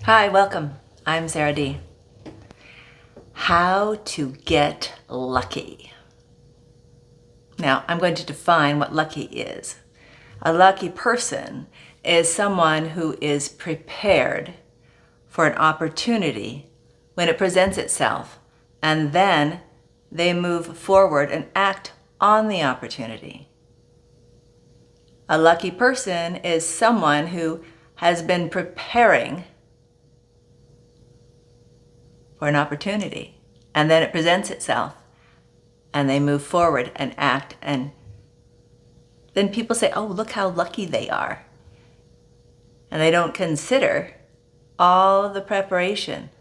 Hi, welcome. I'm Sarah D. How to get lucky. Now, I'm going to define what lucky is. A lucky person is someone who is prepared for an opportunity when it presents itself, and then they move forward and act on the opportunity. A lucky person is someone who has been preparing for an opportunity, and then it presents itself, and they move forward and act, and then people say, oh, look how lucky they are. And they don't consider all of the preparation,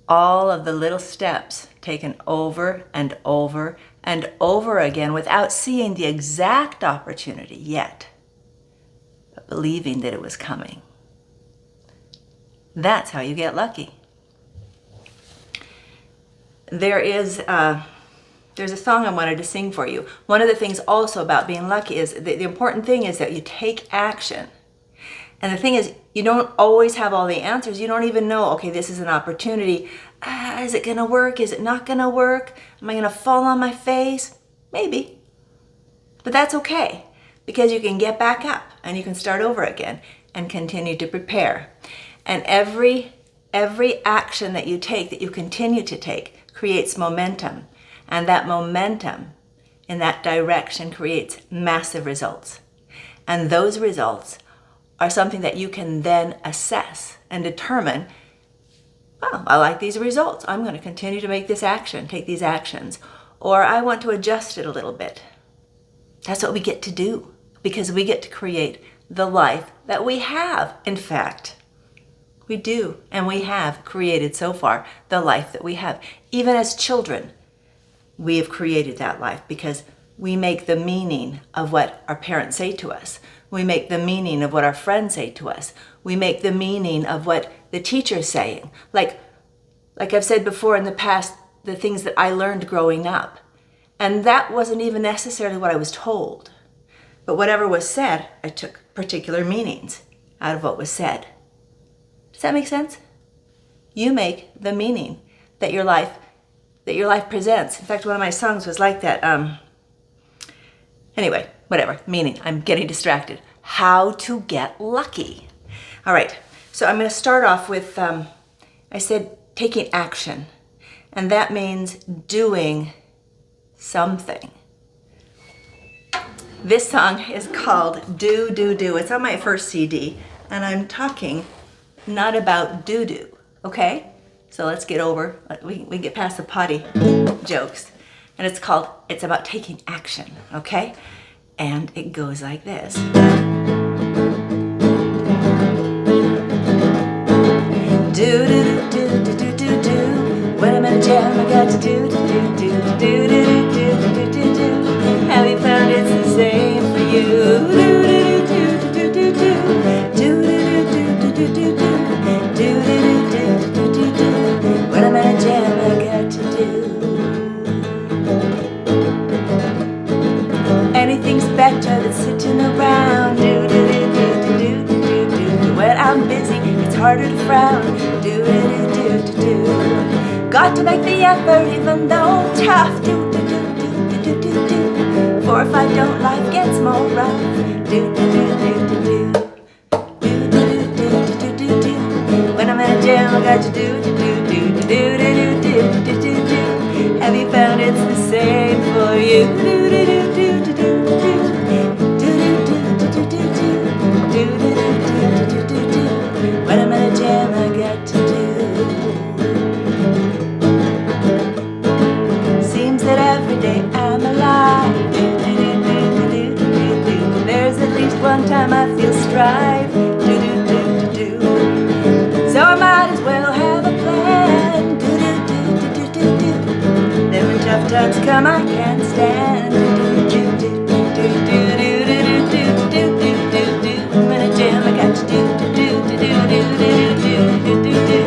all of the little steps taken over and over and over again without seeing the exact opportunity yet, but believing that it was coming. That's how you get lucky. There's a song I wanted to sing for you. One of the things also about being lucky is the important thing is that you take action. And the thing is, you don't always have all the answers. You don't even know, okay, this is an opportunity. Is it going to work? Is it not going to work? Am I going to fall on my face? Maybe. But that's okay, because you can get back up and you can start over again and continue to prepare. And every action that you take, that you continue to take, creates momentum. And that momentum in that direction creates massive results. And those results are something that you can then assess and determine, oh, I like these results. I'm going to continue to make this action, take these actions. Or I want to adjust it a little bit. That's what we get to do, because we get to create the life that we have. In fact, we do, and we have created so far the life that we have. Even as children, we have created that life because we make the meaning of what our parents say to us. We make the meaning of what our friends say to us. We make the meaning of what the teacher's saying. Like I've said before in the past, the things that I learned growing up. And that wasn't even necessarily what I was told. But whatever was said, I took particular meanings out of what was said. Does that make sense? You make the meaning that your life presents. In fact, one of my songs was like that. Anyway, whatever, meaning. I'm getting distracted. How to get lucky. All right, so I'm going to start off with, I said taking action. And that means doing something. This song is called Do, Do, Do. It's on my first CD. And I'm talking not about doo-doo, okay? So let's get over, we get past the potty jokes. And it's about taking action, okay? And it goes like this. Do, do, do, do, do, do, do. When I'm in a jam, I got to do, do, do, do, do, do, do, do, do, do. Have you found it's the same for you? Do, do, do, do, do, do, do. Do, do, do, do, do, do, do. When I'm in a jam, I got to do. Anything's better than sitting around. Do, do, do, do, do, do, do, do. When I'm busy, it's harder to frown. Do, do, do, do, do. Got to make the effort even though tough. Do, do, do, do, do, do, do. For if I don't, life gets more rough. Do, do, do, do, do, do. Do, do, do, do, do, do. When I'm in a jam, I got to do, do, do, do, do, do, do, do, do, do. Have you found it's the same for you? Do, do, do, do, do, do, do, do, do, do, do, do, do, do, do, do, do. When I'm in a jam, I got to do. Seems that every day I'm alive. Do, do, do, do, do, do, do. There's at least one time I feel strife. Do, do, do, do, do. So I might as well have a plan. Do, do, do, do, do, do, do. Then when tough times come, I can't stand. Do, do, do, do, do, do, do, do, do, do, do, do. I'm in a jam, I got to do, do, do, do, do, do, do, do, do, do.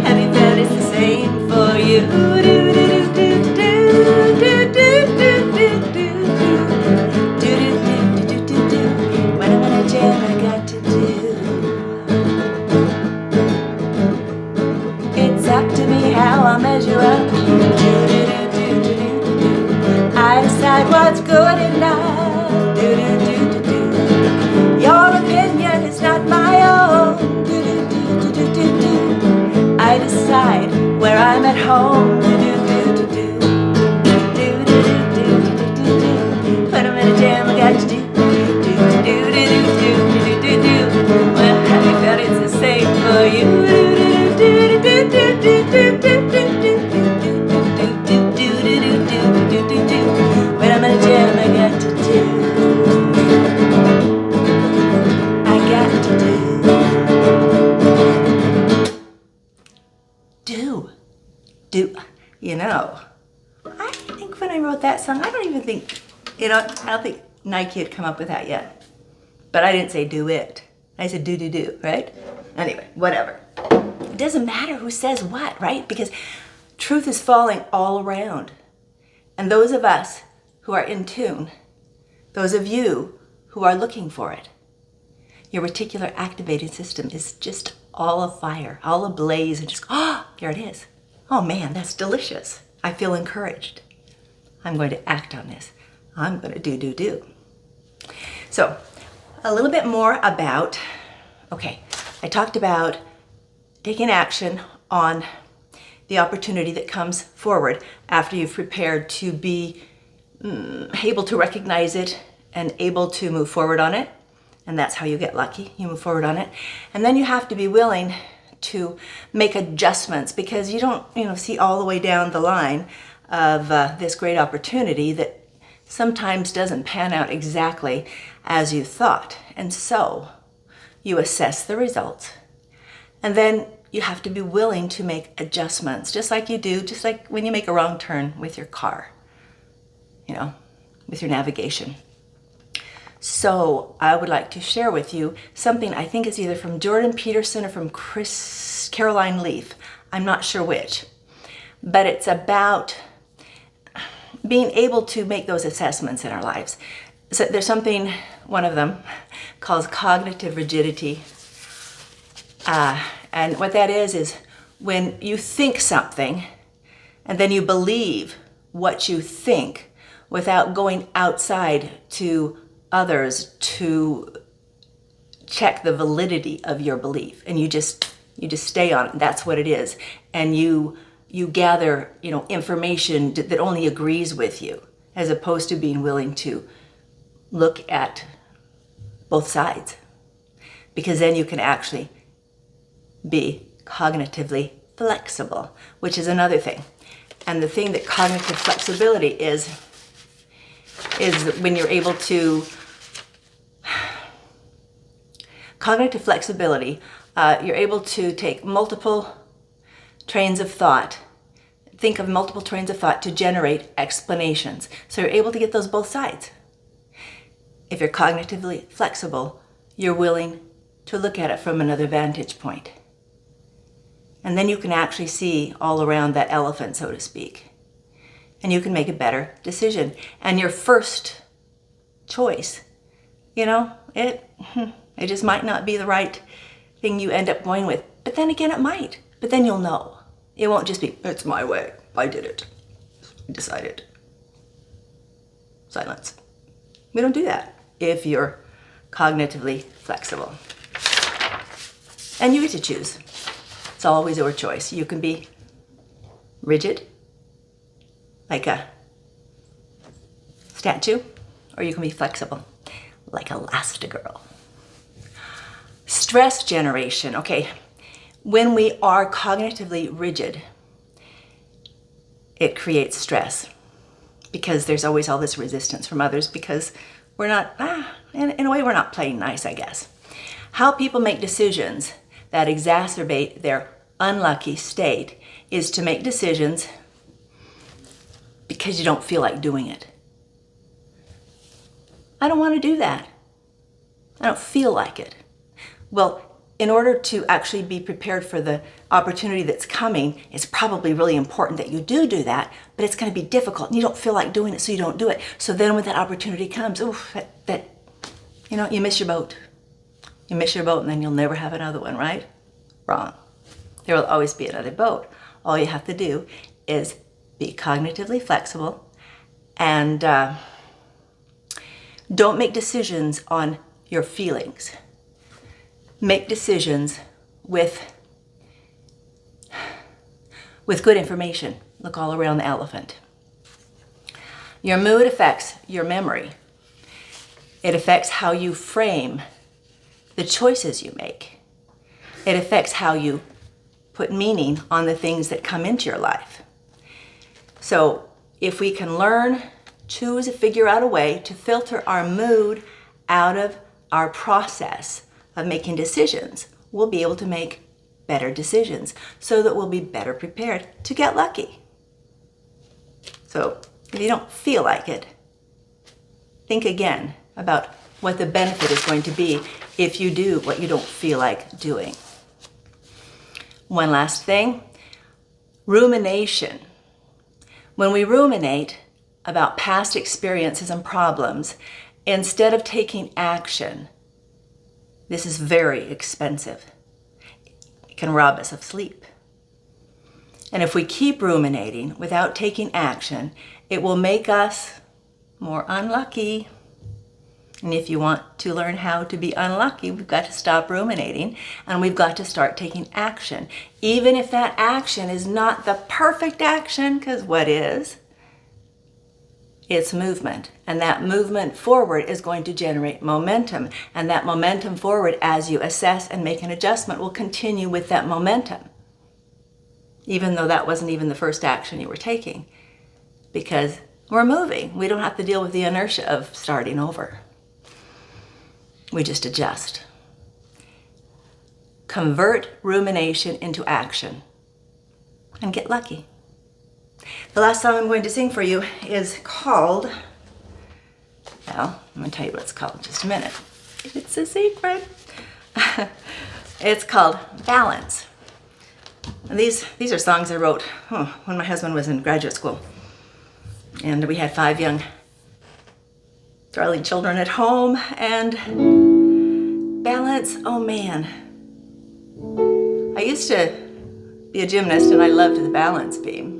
Have you found it's the same for you? Do, do, do, do, do, do, do, do, do, do. Do, do, do, do, do, do. When I'm in a jam, I got to do. for you. When I'm in a jam, I got to do. I got to do. Do. You know, I think when I wrote that song, I don't even think, I don't think Nike had come up with that yet. But I didn't say do it. I said do, right? Anyway, whatever. It doesn't matter who says what, right? Because truth is falling all around. And those of us who are in tune, those of you who are looking for it, your reticular activating system is just all afire, all ablaze, and just, here it is. Oh man, that's delicious. I feel encouraged. I'm going to act on this. I'm going to do. So, a little bit more about, I talked about taking action on the opportunity that comes forward after you've prepared to be able to recognize it and able to move forward on it. And that's how you get lucky. You move forward on it. And then you have to be willing to make adjustments because you don't, see all the way down the line of this great opportunity that sometimes doesn't pan out exactly as you thought. And so you assess the results. And then you have to be willing to make adjustments, just like when you make a wrong turn with your car, with your navigation. So I would like to share with you something I think is either from Jordan Peterson or from Caroline Leaf. I'm not sure which. But it's about being able to make those assessments in our lives. So there's something, one of them, called cognitive rigidity. And what that is when you think something and then you believe what you think without going outside to others to check the validity of your belief, and you just stay on it. That's what it is. And you gather, information that only agrees with you, as opposed to being willing to look at both sides, because then you can actually be cognitively flexible, which is another thing. And the thing that cognitive flexibility is when you're able to cognitive flexibility, you're able to take multiple trains of thought, think of multiple trains of thought to generate explanations. So you're able to get those both sides. If you're cognitively flexible, you're willing to look at it from another vantage point. And then you can actually see all around that elephant, so to speak. And you can make a better decision. And your first choice, it just might not be the right thing you end up going with. But then again, it might. But then you'll know. It won't just be, it's my way. I did it. I decided. Silence. We don't do that if you're cognitively flexible. And you get to choose. It's always your choice. You can be rigid, like a statue, or you can be flexible, like Elastigirl. Stress generation. When we are cognitively rigid, it creates stress because there's always all this resistance from others because we're not, in a way, we're not playing nice, I guess. How people make decisions that exacerbate their unlucky state is to make decisions because you don't feel like doing it. I don't want to do that. I don't feel like it. Well, in order to actually be prepared for the opportunity that's coming, it's probably really important that you do that, but it's going to be difficult and you don't feel like doing it, so you don't do it. So then when that opportunity comes, you miss your boat. You miss your boat and then you'll never have another one, right? Wrong. There will always be another boat. All you have to do is be cognitively flexible and don't make decisions on your feelings. Make decisions with good information. Look all around the elephant. Your mood affects your memory. It affects how you frame the choices you make. It affects how you put meaning on the things that come into your life. So if we can learn, choose, figure out a way to filter our mood out of our process of making decisions, we'll be able to make better decisions so that we'll be better prepared to get lucky. So if you don't feel like it, think again about what the benefit is going to be if you do what you don't feel like doing. One last thing, rumination. When we ruminate about past experiences and problems, instead of taking action, this is very expensive. It can rob us of sleep. And if we keep ruminating without taking action, it will make us more unlucky. And if you want to learn how to be unlucky, we've got to stop ruminating and we've got to start taking action. Even if that action is not the perfect action, because what is? It's movement. And that movement forward is going to generate momentum. And that momentum forward, as you assess and make an adjustment, will continue with that momentum. Even though that wasn't even the first action you were taking. Because we're moving. We don't have to deal with the inertia of starting over. We just adjust. Convert rumination into action and get lucky. The last song I'm going to sing for you is called, well, I'm going to tell you what it's called in just a minute. It's a secret. It's called Balance. And these are songs I wrote when my husband was in graduate school. And we had 5 young darling children at home, and balance, oh man. I used to be a gymnast and I loved the balance beam.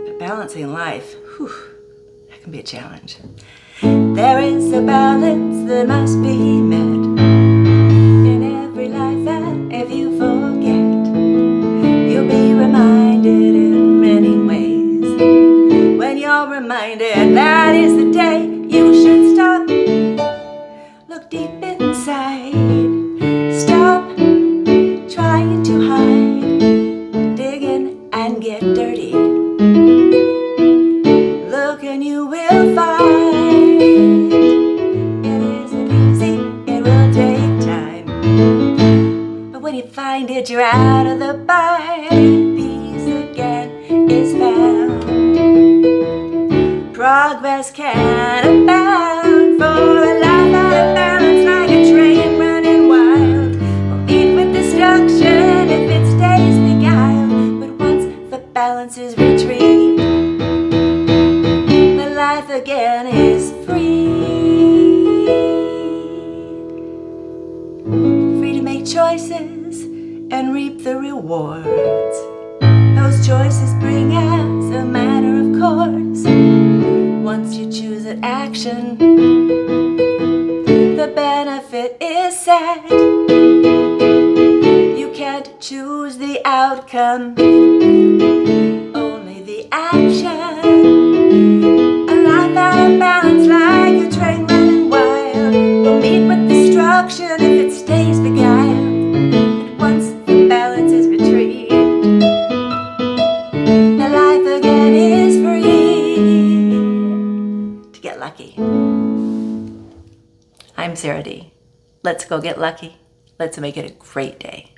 But balancing life, that can be a challenge. There is a balance that must be met in every life, that if you forget, you'll be reminded in many ways. When you're reminded, that is the day you should stop. Look deep inside. Stop trying to hide. Dig in and get dirty. Look and you will find it isn't easy, it will take time. But when you find it, you're out of the bind. Peace again is found. Progress can abound, for a life out of balance, like a train running wild, will meet with destruction if it stays beguiled. But once the balance is retrieved, the life again is free. Free to make choices and reap the rewards. Those choices bring as a matter of course. Once you choose an action, the benefit is set. You can't choose the outcome, only the action. A life out of balance, like a train running wild, will meet with destruction if it stays beguiled. But once the balance is retrieved, the life again is free. Get lucky. I'm Sarah D. Let's go get lucky. Let's make it a great day.